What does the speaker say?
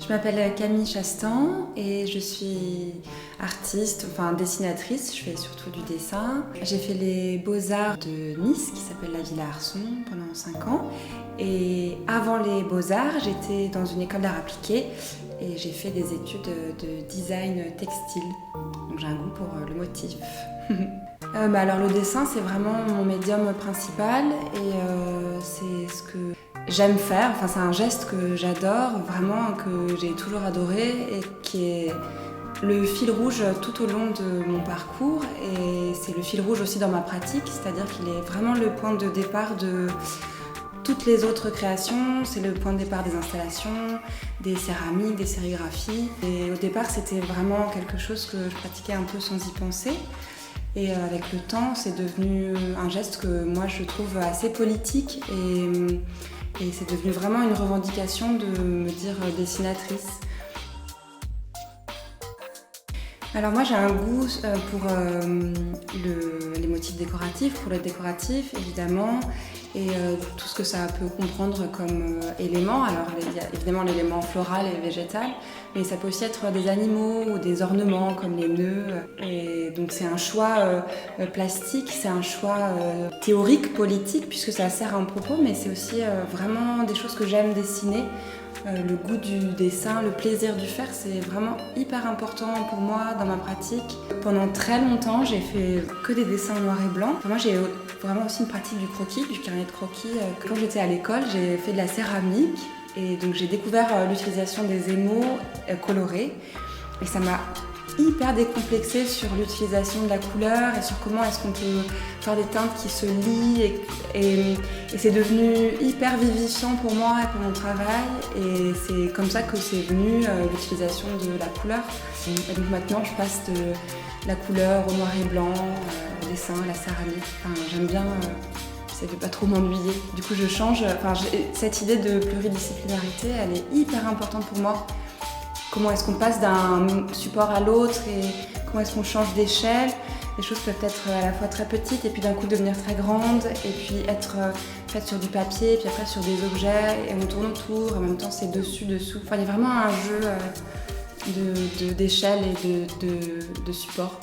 Je m'appelle Camille Chastan et je suis artiste, enfin dessinatrice, je fais surtout du dessin. J'ai fait les Beaux-Arts de Nice, qui s'appelle la Villa Arson, pendant 5 ans. Et avant les Beaux-Arts, j'étais dans une école d'art appliqué et j'ai fait des études de design textile. Donc j'ai un goût pour le motif. Alors le dessin, c'est vraiment mon médium principal et c'est ce que j'aime faire. Enfin, c'est un geste que j'adore, vraiment, que j'ai toujours adoré et qui est le fil rouge tout au long de mon parcours. Et c'est le fil rouge aussi dans ma pratique, c'est-à-dire qu'il est vraiment le point de départ de toutes les autres créations. C'est le point de départ des installations, des céramiques, des sérigraphies. Et au départ, c'était vraiment quelque chose que je pratiquais un peu sans y penser. Et avec le temps, c'est devenu un geste que moi je trouve assez politique et c'est devenu vraiment une revendication de me dire dessinatrice. Alors moi j'ai un goût pour les motifs décoratifs, pour le décoratif évidemment, et tout ce que ça peut comprendre comme éléments. Alors il y a évidemment l'élément floral et végétal, mais ça peut aussi être des animaux ou des ornements comme les nœuds. Et donc c'est un choix plastique, c'est un choix théorique, politique, puisque ça sert à un propos, mais c'est aussi vraiment des choses que j'aime dessiner. Le goût du dessin, le plaisir du faire, c'est vraiment hyper important pour moi dans ma pratique. Pendant très longtemps, j'ai fait que des dessins noirs et blancs. Moi, j'ai vraiment aussi une pratique du croquis, du carnet de croquis. Quand j'étais à l'école, j'ai fait de la céramique et donc j'ai découvert l'utilisation des émaux colorés et ça m'a hyper décomplexée sur l'utilisation de la couleur et sur comment est-ce qu'on peut faire des teintes qui se lient et c'est devenu hyper vivifiant pour moi et pour mon travail et c'est comme ça que c'est venu l'utilisation de la couleur. Et donc maintenant je passe de la couleur au noir et blanc, au dessin, à la céramique. Enfin, j'aime bien, j'essaie de pas trop m'ennuyer. Du coup je change, cette idée de pluridisciplinarité elle est hyper importante pour moi. Comment est-ce qu'on passe d'un support à l'autre et comment est-ce qu'on change d'échelle. Les choses peuvent être à la fois très petites et puis d'un coup devenir très grandes et puis être faites sur du papier, puis après sur des objets et on tourne autour, en même temps c'est dessus, dessous. Enfin, il y a vraiment un jeu d'échelle et de support.